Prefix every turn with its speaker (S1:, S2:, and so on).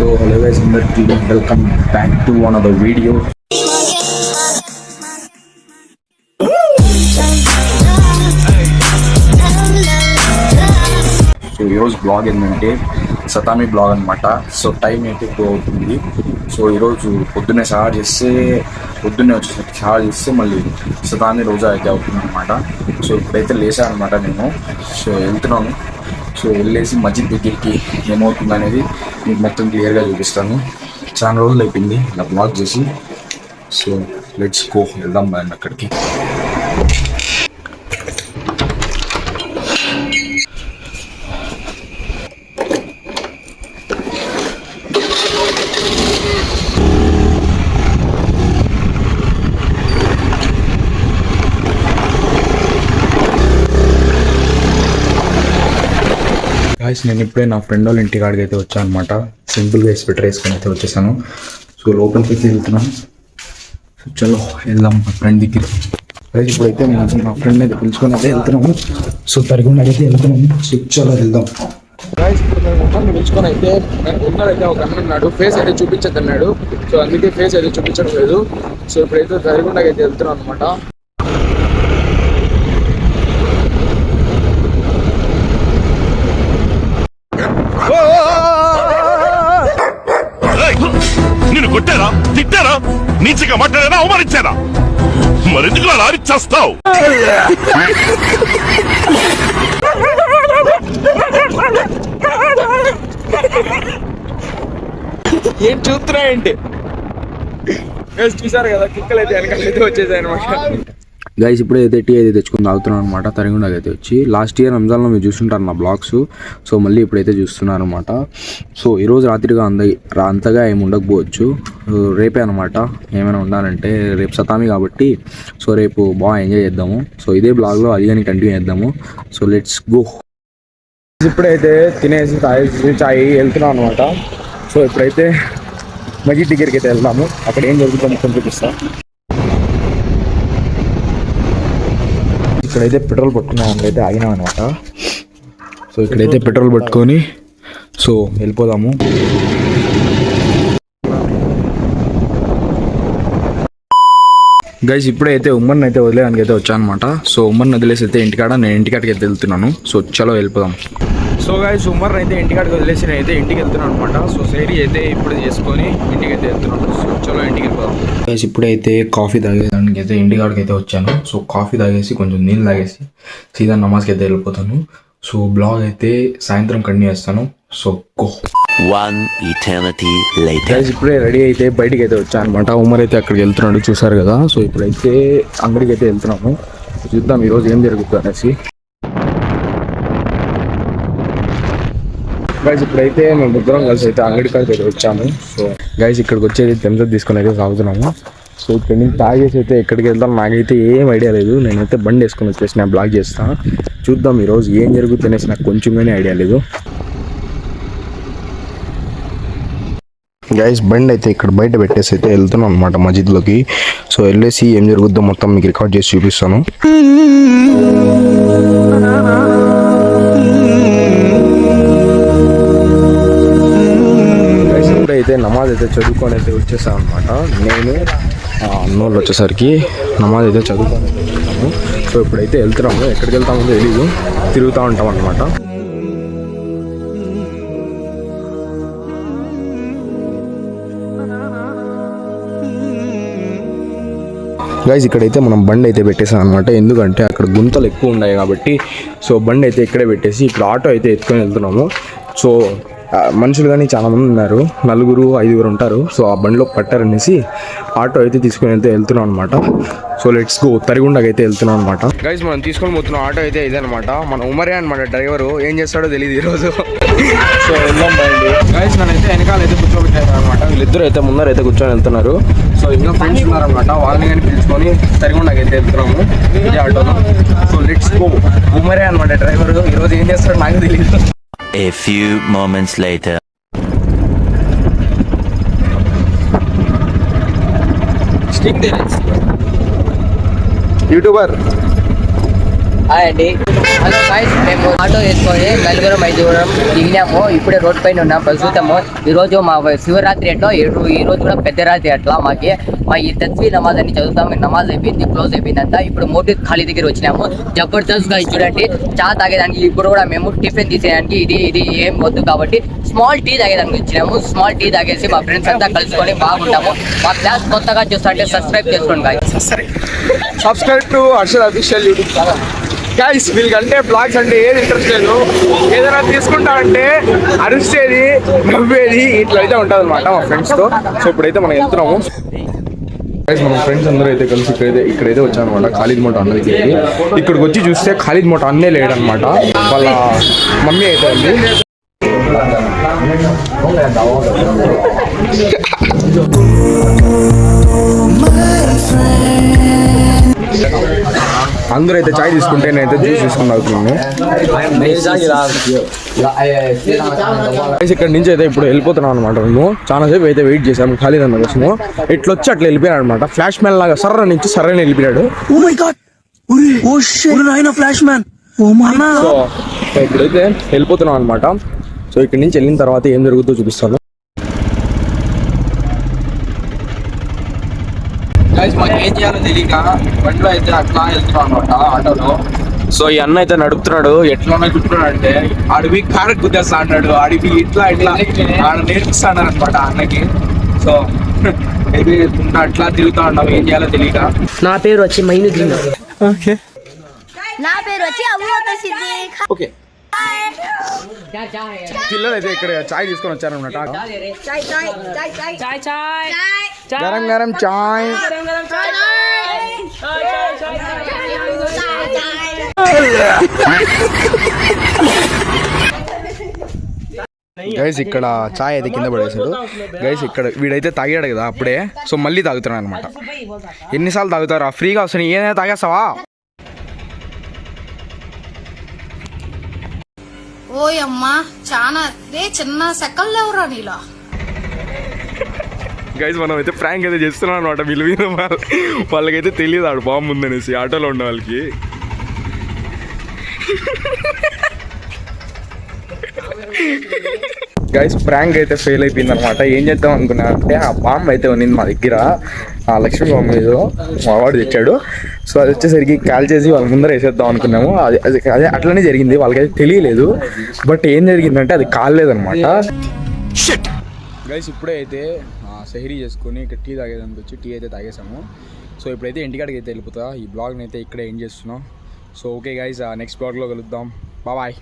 S1: So hello guys, welcome back to another video. So ఈరోజు blog ఏంటంటే సతామి blog అనమాట. So time అయితే ఎక్కువ అవుతుంది. సో ఈరోజు పొద్దున్నే స్టార్ట్ చేస్తే వచ్చేసరికి స్టార్ట్ చేస్తే మళ్ళీ సతామి రోజా అయితే అవుతుంది అనమాట. సో ఇప్పుడైతే లేచాను అనమాట నేను. సో వెళ్తున్నాను. సో వెళ్ళేసి మస్జిద్ దగ్గరికి ఏమవుతుంది అనేది మీకు మొత్తం క్లియర్గా చూపిస్తాను. చాలా రోజులు అయిపోయింది ఇలా బ్లాగ్ చేసి. సో లెట్స్ గో, వెళ్దాం బాగా అక్కడికి. గాయస్ నేను ఇప్పుడే నా ఫ్రెండ్ వాళ్ళ ఇంటి కాడికి అయితే వచ్చాను అనమాట. సింపుల్గా స్వెటర్ వేసుకొని అయితే వచ్చేసాను. సో లోపలికి అయితే వెళ్తున్నాను. సో చలో వెళ్దాం మా ఫ్రెండ్ దగ్గరికి. అయితే ఇప్పుడైతే మా ఫ్రెండ్ అయితే పిలుచుకొని అయితే వెళ్తున్నాము. సో తరిగొండ అయితే వెళ్తున్నాము. సో చలో వెళ్దాం. గాయస్ ఇప్పుడు మేము ఉన్నది పిలుచుకొని అయితే ఉన్నదైతే ఒక అన్న ఉన్నాడు, ఫేస్ అయితే చూపించద్దు అన్నాడు. సో అందుకే ఫేస్ అయితే చూపించడం లేదు. సో ఇప్పుడైతే తరిగొండకి అయితే వెళ్తున్నాం అనమాట.
S2: నిన్ను కొట్టారా, తిట్టారా, నీచగా మాట్లాడారా, అవమానించారా? మరెందుకు అలా అరిచేస్తావు?
S1: ఏం చూస్తున్నా ఏంటి? చూసారు కదా, కుక్కలు అయితే వెనకాలైతే వచ్చేసాయి అనమాట. గైస్ ఇప్పుడే అయితే టీ అయితే తెచ్చుకుని తాగుతున్నాను అనమాట. తరిగుండకి అయితే వచ్చి లాస్ట్ ఇయర్ రంజాన్లో మీరు చూస్తుంటారు నా బ్లాగ్స్. సో మళ్ళీ ఇప్పుడైతే చూస్తున్నారు అనమాట. సో ఈరోజు రాత్రిగా అంతగా ఏమి ఉండకపోవచ్చు. రేపే అనమాట ఏమైనా ఉండాలంటే. రేపు సతామి కాబట్టి సో రేపు బాగా ఎంజాయ్ చేద్దాము. సో ఇదే బ్లాగ్లో అది కానీ కంటిన్యూ చేద్దాము. So let's go. ఇప్పుడైతే తినేసి తాగేసి చాయ్ వెళ్తున్నాం అనమాట. సో ఇప్పుడైతే మస్జిద్ దగ్గరికి అయితే వెళ్దాము. అక్కడ ఏం జరుగుతుందో మొత్తం చూపిస్తా. ఇక్కడైతే పెట్రోల్ పట్టుకున్నాం, అయితే ఆగినాం అనమాట. సో ఇక్కడైతే పెట్రోల్ పట్టుకొని సో వెళ్ళిపోదాము. గైస్ ఇప్పుడైతే ఉమ్మర్ని అయితే వదిలేదానికి అయితే వచ్చాను అనమాట. సో ఉమ్మర్ని వదిలేసి అయితే నేను ఇంటికాడికి అయితే వెళ్తున్నాను. సో చలో వెళ్ళిపోదాం. సో గైస్ ఉమ్మర్ని అయితే ఇంటికాడికి వదిలేసి నేను అయితే ఇంటికి వెళ్తున్నాను అనమాట. సో సైరీ అయితే ఇప్పుడు చేసుకొని ఇంటికి అయితే వెళ్తున్నాను. సో చలో ఇంటికి వెళ్ళిపోదాం. గైస్ ఇప్పుడైతే కాఫీ తాగేదానికి అయితే ఇంటికాడికి అయితే వచ్చాను. సో కాఫీ తాగేసి కొంచెం నీళ్ళు తాగేసి సీదా నమాజ్కి అయితే వెళ్ళిపోతాను. సో బ్లాగ్ అయితే సాయంత్రం కంటిన్యూ చేస్తాను. So go. గైస్ ఇప్పుడే రెడీ అయితే బయటికి అయితే వచ్చాను అనమాట. ఉమర్ అయితే అక్కడికి వెళ్తున్నాడు, చూసారు కదా. సో ఇప్పుడైతే అంగడికి అయితే వెళ్తున్నాము. చూద్దాం ఈరోజు ఏం జరుగుతుంది అనేసి. గైస్ ఇప్పుడైతే మేము ముగ్గురం కలిసి అయితే అంగడి కాడికి అయితే వచ్చాము. సో గైస్ ఇక్కడికి వచ్చేది థమ్స్ తీసుకొని అయితే తాగుతున్నాము. సో ఇక్కడ నుంచి తాగేసి అయితే ఎక్కడికి వెళ్తాం నాకైతే ఏం ఐడియా లేదు. నేనైతే బండి వేసుకొని వచ్చేసి నేను బ్లాగ్ చేస్తాను. చూద్దాం ఈరోజు ఏం జరుగుతుంది అనేసి నాకు కొంచెంగానే ఐడియా లేదు. గైస్ బండి అయితే ఇక్కడ బయట పెట్టేసి అయితే వెళ్తున్నాం అనమాట మస్జిద్లోకి. సో వెళ్ళేసి ఏం జరుగుద్దో మొత్తం మీకు రికార్డ్ చేసి చూపిస్తాను. అయితే నమాజ్ అయితే చదువుకొని అయితే వచ్చేసాను అనమాట. నేను అన్నోళ్ళు వచ్చేసరికి నమాజ్ అయితే చదువుకొని అయితే వచ్చేసాము. సో ఇప్పుడైతే వెళ్తున్నాము. ఎక్కడికి వెళ్తామో తెలీదు, తిరుగుతూ ఉంటాం అనమాట. గైస్ ఇక్కడైతే మనం బండి అయితే పెట్టేసాం అనమాట. ఎందుకంటే అక్కడ గుంతలు ఎక్కువ ఉన్నాయి కాబట్టి సో బండి అయితే ఇక్కడే పెట్టేసి ఇప్పుడు ఆటో అయితే ఎత్తుకొని వెళ్తున్నాము. సో మనుషులు కానీ చాలామంది ఉన్నారు, 4-5 ఉంటారు. సో ఆ బండిలో పట్టారనేసి ఆటో అయితే తీసుకొని అయితే వెళ్తున్నాం అనమాట. So let's go. తరిగుండకి అయితే వెళ్తున్నాం అనమాట. గైస్ మనం తీసుకొని పోతున్నాం ఆటో అయితే ఇదే అనమాట. మన ఉమరే అనమాట డ్రైవరు. ఏం చేస్తాడో తెలియదు ఈరోజు. సో వెళ్దాం బండి. గైస్ నన్నైతే వెనకాల అయితే కూర్చోబెట్టారు అనమాట. వీళ్ళిద్దరు అయితే ముందర అయితే కూర్చొని వెళ్తున్నారు. సో ఇంకా ఫ్రెండ్స్ ఉన్నారనమాట. వాళ్ళని కానీ పిలుచుకొని తరిగుండకి అయితే వెళ్తున్నాము ఇదే ఆటోలో. So let's go. ఉమరే అనమాట డ్రైవరు. ఈరోజు ఏం చేస్తాడో నాకు తెలియదు.
S3: A few moments later.
S1: Stick there. YouTuber.
S4: Hi అండి. హలో గైస్, మేము ఆటో వేసుకొని నలుగురం ఐదుగురం దిగినాము. ఇప్పుడే రోడ్ పైన ఉన్నాం ప్రస్తుతము. ఈరోజు మా శివరాత్రి ఎట్లా ఈ రోజు కూడా పెద్ద రాత్రి అట్లా మా ఈ తస్వీ నమాజ్ అని చదువుతాం. నమాజ్ అయిపోయింది, క్లోజ్ అయిపోయిందంతా. ఇప్పుడు మోటీ ఖాళీ దగ్గర వచ్చినాము. జబర్దస్త్ గా చూడండి, చా తాగేదానికి ఇప్పుడు కూడా మేము టిఫిన్ తీసేయడానికి ఇది ఏం వద్దు కాబట్టి స్మాల్ టీ తాగేదానికి వచ్చినాము. స్మాల్ టీ తాగేసి మా ఫ్రెండ్స్ అంతా కలుసుకొని బాగుంటాము. మా క్లాస్ కొత్తగా చూస్తుంటే సబ్స్క్రైబ్ చేసుకోండి guys.
S1: Subscribe to Harshad official YouTube channel. Guys వీళ్ళకంటే బ్లాగ్స్ అంటే ఏది ఇంట్రెస్ట్ లేదు. ఏదైనా తీసుకుంటా అంటే అరిసేది, నవ్వేది ఇట్లా అయితే ఉంటుంది అనమాట మా ఫ్రెండ్స్తో. సో ఇప్పుడైతే మనం వెళ్తున్నాము. గైస్ మన ఫ్రెండ్స్ అందరూ అయితే కలిసి ఇక్కడైతే వచ్చానమాట ఖాళీద్ మోటో అన్న దగ్గరికి. ఇక్కడికి వచ్చి చూస్తే ఖాళీద్ మోటో అన్నే లేడనమాట, వాళ్ళ మమ్మీ అయితే ఉంది. అందరూ అయితే చాయ్ తీసుకుంటే నేనైతే జ్యూస్ తీసుకుని తాగుతున్నాను. ఇక్కడ నుంచి అయితే ఇప్పుడు వెళ్ళిపోతున్నాం అనమాట. మేము చాలా సేపు అయితే వెయిట్ చేసాము ఖాళీ అన్న కోసము. ఇట్లా వచ్చి అట్లా వెళ్ళిపోయాడు అనమాట. ఫ్లాష్ మ్యాన్ లాగా సర్ర నుంచి సర్రని వెళ్ళిపోయాడు. సో ఇప్పుడైతే వెళ్ళిపోతున్నాం అనమాట. సో ఇక్కడ నుంచి వెళ్ళిన తర్వాత ఏం జరుగుతుందో చూపిస్తాను. మాకు ఏం చేయాలో తెలియక బండిలో అయితే అట్లా వెళ్తున్నాం అనమాట ఆటోలో. సో ఈ అన్న అయితే నడుపుతున్నాడు. ఎట్లా నడుపుతున్నాడు అంటే ఆడికి కారకు గుద్దేస్తా అన్నాడు. ఆడికి ఇట్లా ఆడ నేర్పిస్తాడు అనమాట అన్నకి. సో ఇది అట్లా తిరుగుతా ఉన్నాం, ఏం చేయాలో తెలియక.
S4: నా పేరు వచ్చి మైనుద్దీన్.
S1: ఓకే
S5: నా పేరు వచ్చి అబూబకర్ సిద్దిక్.
S1: ఓకే పిల్లలు అయితే ఇక్కడ చాయ్ తీసుకొని వచ్చారనమాట.
S5: చాయ్ చాయ్ చాయ్ చాయ్ చాయ్ చాయ్
S1: గరం గరం చాయ్. గైస్ ఇక్కడ చాయ్ అయితే కింద పడేసాడు. గైస్ ఇక్కడ వీడైతే తాగాడు కదా అప్పుడే, సో మళ్ళీ తాగుతున్నాడు అనమాట. ఎన్నిసార్లు తాగుతారా, ఫ్రీగా వస్తున్నాయి ఏదైనా తాగేస్తావా?
S5: ఓయమ్మా చాలా చిన్న సెకల్లో ఎవరా నీలో.
S1: గైస్ మనం అయితే ప్రాంక్ అయితే చేస్తున్నాం అనమాట. వీళ్ళు వాళ్ళకైతే తెలియదు ఆడు బాంబు ఉందనేసి ఆటోలో ఉన్న వాళ్ళకి. గైస్ ప్రాంక్ అయితే ఫెయిల్ అయిపోయింది అనమాట. ఏం చేద్దాం అనుకున్నా అంటే ఆ బాంబు అయితే ఉన్నింది మా దగ్గర, ఆ లక్ష్మీ బాంబు ఏదో మా వాడు తెచ్చాడు. సో అది వచ్చేసరికి కాల్ చేసి వాళ్ళ ముందర వేసేద్దాం అనుకున్నాము. అదే అట్లనే జరిగింది, వాళ్ళకైతే తెలియలేదు. బట్ ఏం జరిగిందంటే అది కాలేదనమాట. గైస్ ఇప్పుడే అయితే సెహరీ చేసుకొని ఇక్కడ టీ తాగేదానికి వచ్చి టీ అయితే తాగేసాము. సో ఇప్పుడైతే ఇంటికాడికి అయితే వెళ్ళిపోతా. ఈ బ్లాగ్ని అయితే ఇక్కడే ఎండ్ చేస్తున్నాం. సో ఓకే గైస్, నెక్స్ట్ బ్లాగ్లో కలుద్దాం. బాయ్.